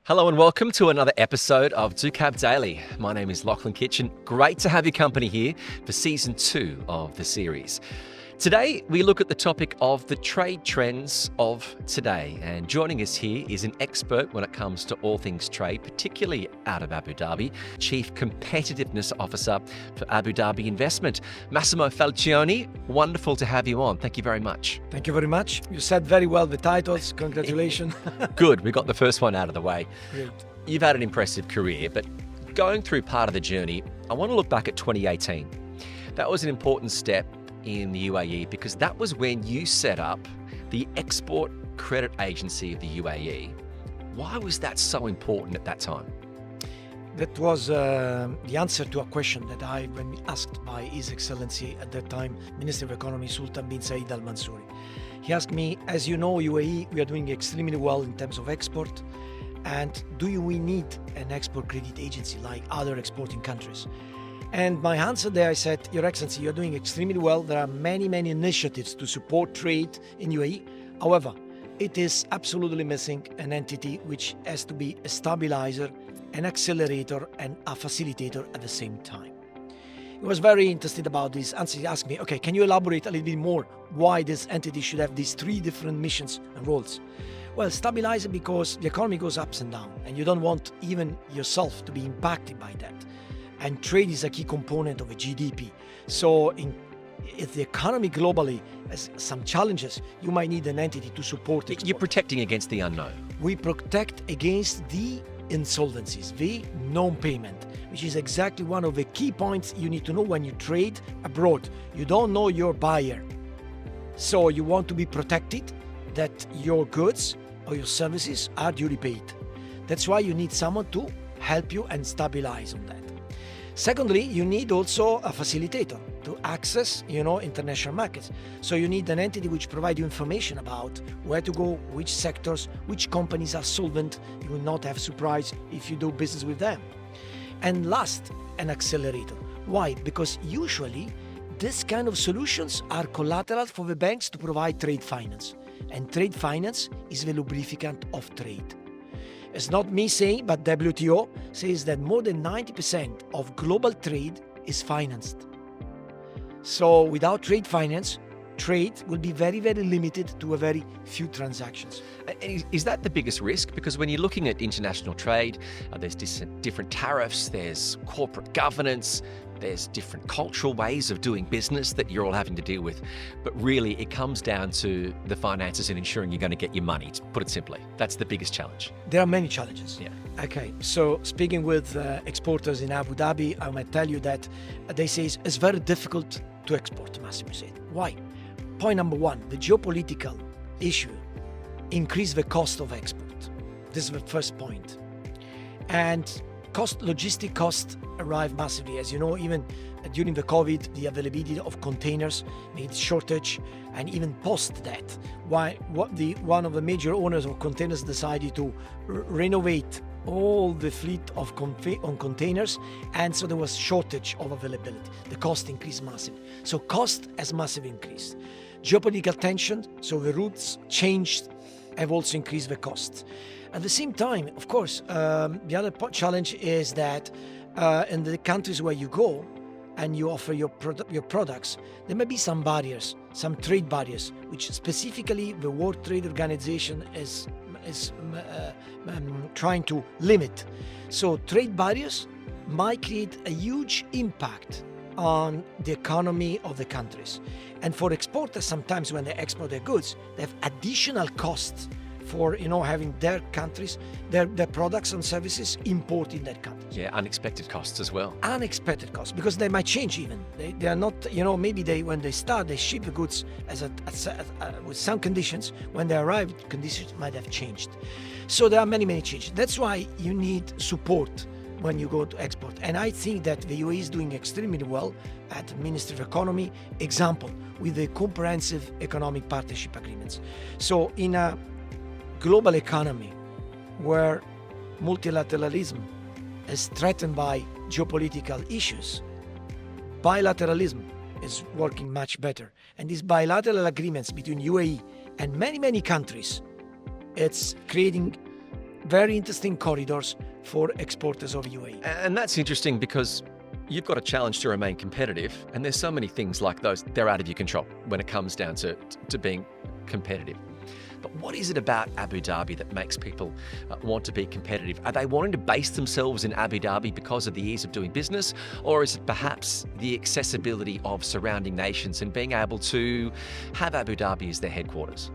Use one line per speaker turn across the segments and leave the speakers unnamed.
Hello and welcome to another episode of Ducab Daily. My name is Lachlan Kitchen. Great to have your company here for season 2 of the series. Today, we look at the topic of the trade trends of today. And joining us here is an expert when it comes to all things trade, particularly out of Abu Dhabi, Chief Competitiveness Officer for Abu Dhabi Investment, Massimo Falcioni. Wonderful to have you on. Thank you very much.
Thank you very much. You said very well the titles. Congratulations.
Good. We got the first one out of the way.
Great.
You've had an impressive career, but going through part of the journey, I want to look back at 2018. That was an important step in the UAE because that was when you set up the Export Credit Agency of the UAE. Why was that so important at that time?
That was the answer to a question that I, when asked by His Excellency at that time, Minister of Economy Sultan bin Said Al Mansouri. He asked me, as you know, UAE, we are doing extremely well in terms of export. And we need an export credit agency like other exporting countries? And my answer there, I said, Your Excellency, you're doing extremely well. There are many initiatives to support trade in UAE. However, it is absolutely missing an entity which has to be a stabilizer, an accelerator, and a facilitator at the same time. He was very interested about this answer. He asked me, okay, can you elaborate a little bit more why this entity should have these 3 different missions and roles? Well, stabilizer because the economy goes ups and down, and you don't want even yourself to be impacted by that. And trade is a key component of a GDP. So if the economy globally has some challenges, you might need an entity to support it.
You're protecting against the unknown.
We protect against the insolvencies, the non-payment, which is exactly one of the key points you need to know when you trade abroad. You don't know your buyer. So you want to be protected that your goods or your services are duly paid. That's why you need someone to help you and stabilize on that. Secondly, you need also a facilitator to access, international markets. So you need an entity which provides you information about where to go, which sectors, which companies are solvent. You will not have surprise if you do business with them. And last, an accelerator. Why? Because usually this kind of solutions are collateral for the banks to provide trade finance. And trade finance is the lubricant of trade. It's not me saying, but WTO says that more than 90% of global trade is financed. So without trade finance, trade will be very limited to a very few transactions.
Is that the biggest risk? Because when you're looking at international trade, there's different tariffs, there's corporate governance, there's different cultural ways of doing business that you're all having to deal with. But really, it comes down to the finances and ensuring you're going to get your money, to put it simply. That's the biggest challenge.
There are many challenges.
Yeah.
Okay, so speaking with exporters in Abu Dhabi, I might tell you that they say it's very difficult to export, Massimo said. Why? Point number 1, the geopolitical issue increased the cost of export. This is the first point. And logistic costs arrive massively. As you know, even during the COVID, the availability of containers made shortage, and even post that, one of the major owners of containers decided to renovate all the fleet of on containers, and so there was shortage of availability. The cost increased massively. So cost has massively increased. Geopolitical tension, so the routes changed, have also increased the costs. At the same time, of course, the other challenge is that in the countries where you go and you offer your products, there may be some barriers, some trade barriers, which specifically the World Trade Organization is trying to limit. So trade barriers might create a huge impact on the economy of the countries. And for exporters, sometimes when they export their goods, they have additional costs for having their countries, their products and services imported in that country.
Yeah, unexpected costs as well.
Unexpected costs, because they might change even. They are not, maybe when they start, they ship the goods with some conditions. When they arrive, conditions might have changed. So there are many changes. That's why you need support when you go to export. And I think that the UAE is doing extremely well at Ministry of Economy, example, with the comprehensive economic partnership agreements. So in a global economy where multilateralism is threatened by geopolitical issues, bilateralism is working much better. And these bilateral agreements between UAE and many countries, it's creating very interesting corridors for exporters of UAE.
And that's interesting because you've got a challenge to remain competitive, and there's so many things like those, they're out of your control when it comes down to being competitive. But what is it about Abu Dhabi that makes people want to be competitive? Are they wanting to base themselves in Abu Dhabi because of the ease of doing business? Or is it perhaps the accessibility of surrounding nations and being able to have Abu Dhabi as their headquarters?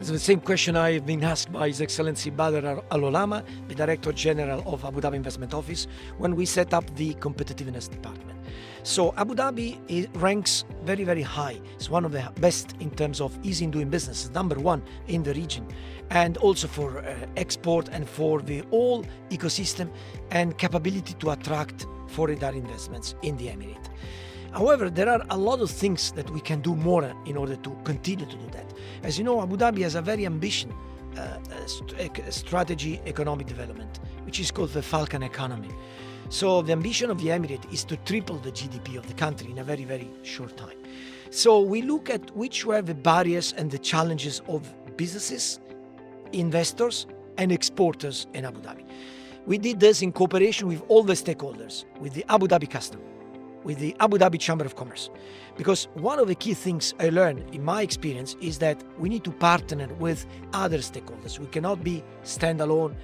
It's the same question I've been asked by His Excellency Badr Al-Olama, the Director General of Abu Dhabi Investment Office, when we set up the Competitiveness Department. So Abu Dhabi ranks very, very high. It's one of the best in terms of ease in doing business. It's number one in the region, and also for export and for the whole ecosystem and capability to attract foreign direct investments in the Emirate. However, there are a lot of things that we can do more in order to continue to do that. As you know, Abu Dhabi has a very ambitious strategy economic development, which is called the Falcon economy. So the ambition of the Emirate is to triple the GDP of the country in a very, very short time. So we look at which were the barriers and the challenges of businesses, investors, and exporters in Abu Dhabi. We did this in cooperation with all the stakeholders, with the Abu Dhabi Custom, with the Abu Dhabi Chamber of Commerce. Because one of the key things I learned in my experience is that we need to partner with other stakeholders. We cannot be standalone,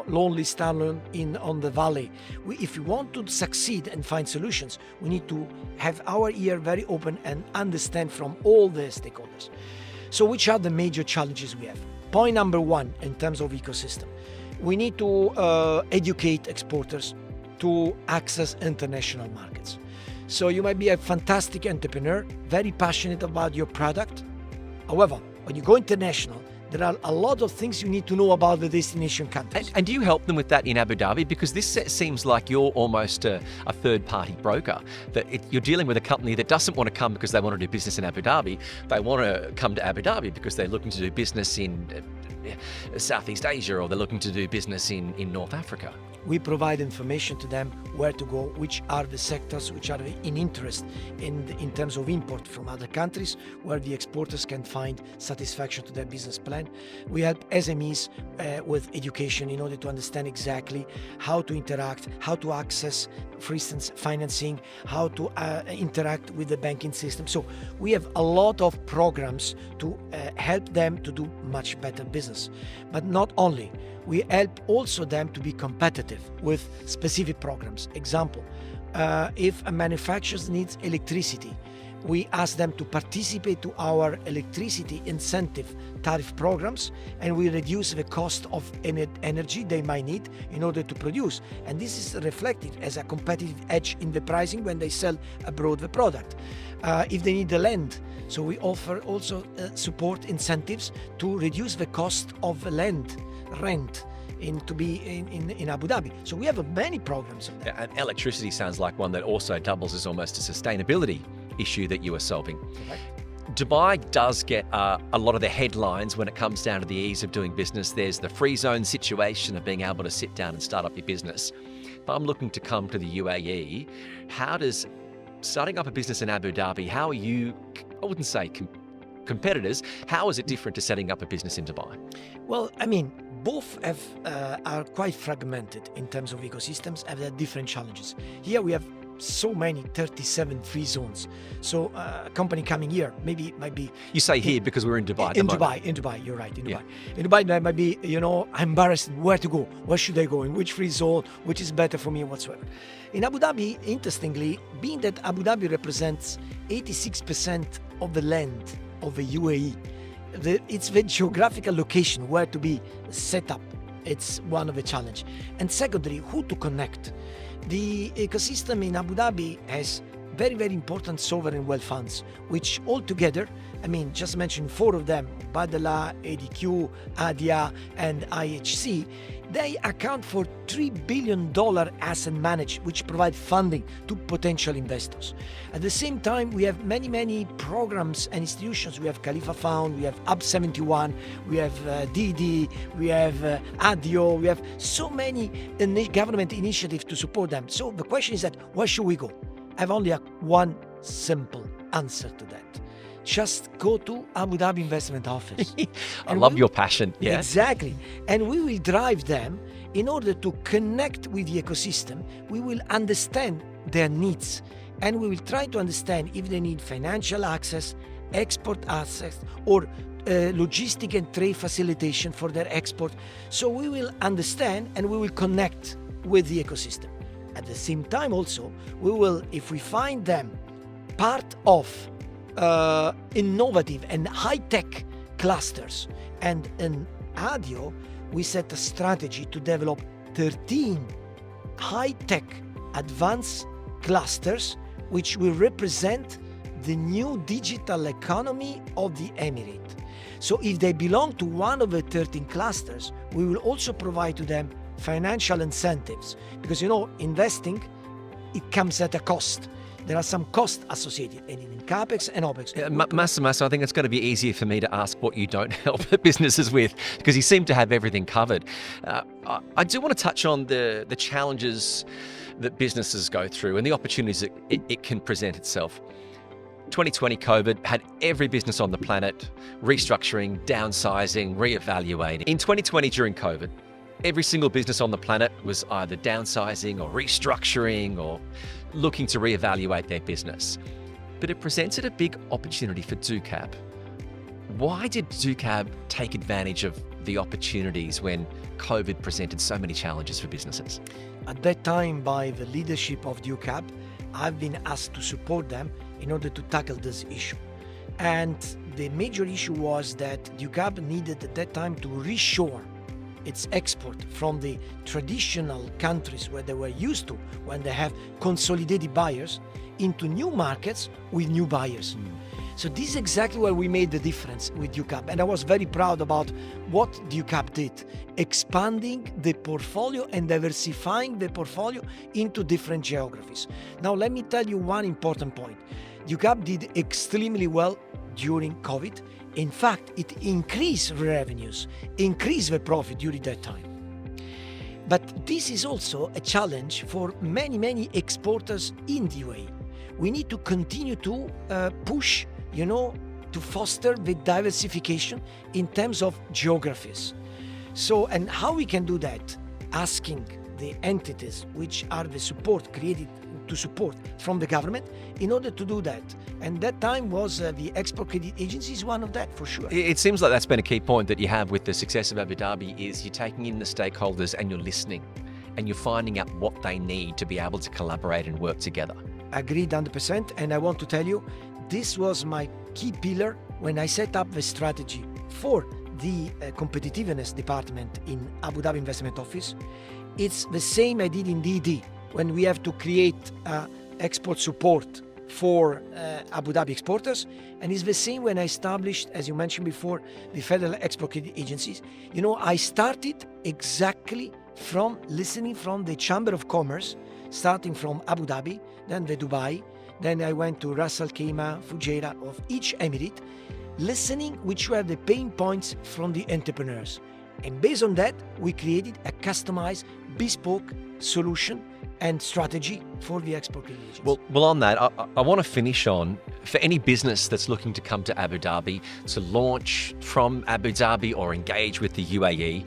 lonely standalone on the valley. If we want to succeed and find solutions, we need to have our ear very open and understand from all the stakeholders. So which are the major challenges we have? Point number one, in terms of ecosystem, we need to educate exporters to access international markets. So you might be a fantastic entrepreneur, very passionate about your product. However, when you go international, there are a lot of things you need to know about the destination countries.
And do you help them with that in Abu Dhabi? Because this seems like you're almost a third-party broker, that you're dealing with a company that doesn't want to come because they want to do business in Abu Dhabi. They want to come to Abu Dhabi because they're looking to do business in Southeast Asia, or they're looking to do business in North Africa.
We provide information to them where to go, which are the sectors which are in interest in terms of import from other countries, where the exporters can find satisfaction to their business plan. We help SMEs with education in order to understand exactly how to interact, how to access, for instance, financing, how to interact with the banking system. So we have a lot of programs to help them to do much better business. But not only, we help also them to be competitive with specific programs. Example, if a manufacturer needs electricity, we ask them to participate to our electricity incentive tariff programs, and we reduce the cost of energy they might need in order to produce. And this is reflected as a competitive edge in the pricing when they sell abroad the product. If they need the land, so we offer also support incentives to reduce the cost of the land rent in Abu Dhabi. So we have many programs of that.
And electricity sounds like one that also doubles as almost a sustainability issue that you are solving.
Okay.
Dubai does get a lot of the headlines when it comes down to the ease of doing business. There's the free zone situation of being able to sit down and start up your business. If I'm looking to come to the UAE, how does starting up a business in Abu Dhabi, how are you, I wouldn't say competitors, how is it different to setting up a business in Dubai?
Well, I mean, both are quite fragmented in terms of ecosystems and have different challenges. Here we have so many 37 free zones. So a company coming here might be. You
say here because we're in Dubai.
In Dubai, you're right. In Dubai, in Dubai, they might be embarrassed where to go, where should I go, in which free zone, which is better for me, whatsoever. In Abu Dhabi, interestingly, being that Abu Dhabi represents 86% of the land of the UAE, it's the geographical location where to be set up. It's one of the challenge. And secondly, who to connect. The ecosystem in Abu Dhabi has very, very important sovereign wealth funds, which altogether, I mean, just mention four of them, Badala, ADQ, ADIO, and IHC, they account for $3 billion asset managed, which provide funding to potential investors. At the same time, we have many, many programs and institutions. We have Khalifa Fund, we have UP 71, we have DD, we have ADIO, we have so many government initiatives to support them. So the question is that, where should we go? I have only one simple answer to that. just go to Abu Dhabi Investment Office.
I love your passion. Yeah.
Exactly. And we will drive them in order to connect with the ecosystem. We will understand their needs, and we will try to understand if they need financial access, export access, or logistic and trade facilitation for their export. So we will understand and we will connect with the ecosystem. At the same time also, we will, if we find them part of innovative and high-tech clusters, and in ADIO, we set a strategy to develop 13 high-tech advanced clusters which will represent the new digital economy of the Emirate. So if they belong to one of the 13 clusters, we will also provide to them financial incentives, because investing, it comes at a cost. There are some costs associated in CapEx and OpEx.
Massimo, I think it's going to be easier for me to ask what you don't help businesses with, because you seem to have everything covered. I do want to touch on the challenges that businesses go through and the opportunities that it can present itself. 2020 COVID had every business on the planet restructuring, downsizing, reevaluating. In 2020 during COVID, every single business on the planet was either downsizing or restructuring or looking to reevaluate their business. But it presented a big opportunity for Ducab. Why did Ducab take advantage of the opportunities when COVID presented so many challenges for businesses?
At that time, by the leadership of Ducab, I've been asked to support them in order to tackle this issue. And the major issue was that Ducab needed at that time to reshore its export from the traditional countries where they were used to when they have consolidated buyers into new markets with new buyers. So this is exactly where we made the difference with Ducab. And I was very proud about what Ducab did, expanding the portfolio and diversifying the portfolio into different geographies. Now, let me tell you one important point. Ducab did extremely well during COVID. In fact, it increased revenues, increased the profit during that time. But this is also a challenge for many exporters in the UAE. We need to continue to push, to foster the diversification in terms of geographies. So, and how we can do that? Asking the entities which are the support created to support from the government in order to do that. And that time was the export credit agencies, one of that for sure.
It seems like that's been a key point that you have with the success of Abu Dhabi is you're taking in the stakeholders and you're listening and you're finding out what they need to be able to collaborate and work together.
Agreed 100%. And I want to tell you, this was my key pillar when I set up the strategy for the competitiveness department in Abu Dhabi Investment Office. It's the same I did in DD when we have to create export support for Abu Dhabi exporters. And it's the same when I established, as you mentioned before, the Federal Export Credit Agencies. I started exactly from listening from the Chamber of Commerce, starting from Abu Dhabi, then the Dubai, then I went to Ras Al Khaimah, Fujairah of each Emirate, listening which were the pain points from the entrepreneurs. And based on that, we created a customized, bespoke solution and strategy for the export credit agencies.
Well, on that, I want to finish on, for any business that's looking to come to Abu Dhabi, to launch from Abu Dhabi or engage with the UAE,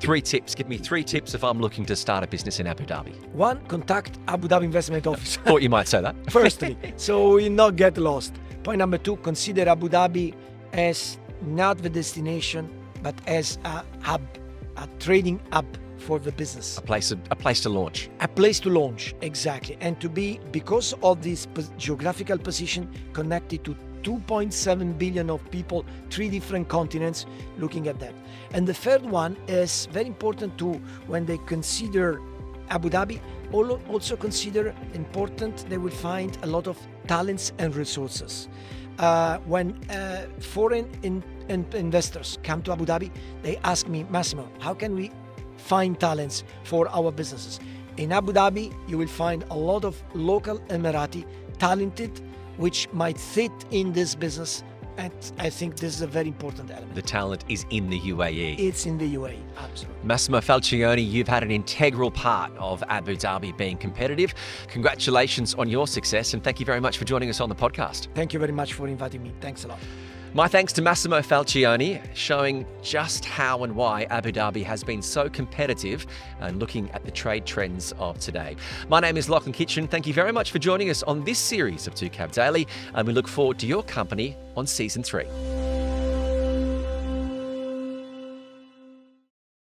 3 tips. Give me 3 tips if I'm looking to start a business in Abu Dhabi.
1, contact Abu Dhabi Investment Office.
Thought you might say that.
Firstly, so we not get lost. Point number 2, consider Abu Dhabi as not the destination, but as a hub, a trading hub for the business.
A place to launch.
A place to launch, exactly. And to be, because of this geographical position, connected to 2.7 billion of people, 3 different continents, looking at that. And the third one is very important too, when they consider Abu Dhabi, also consider important they will find a lot of talents and resources. When foreign investors come to Abu Dhabi, they ask me, Massimo, how can we find talents for our businesses? In Abu Dhabi, you will find a lot of local Emirati talented, which might fit in this business And I think this is a very important element.
The talent is in the UAE.
It's in the UAE, absolutely.
Massimo Falcioni, you've had an integral part of Abu Dhabi being competitive. Congratulations on your success, and thank you very much for joining us on the podcast.
Thank you very much for inviting me. Thanks a lot.
My thanks to Massimo Falcioni, showing just how and why Abu Dhabi has been so competitive and looking at the trade trends of today. My name is Lachlan Kitchen. Thank you very much for joining us on this series of Ducab Daily, and we look forward to your company on Season 3.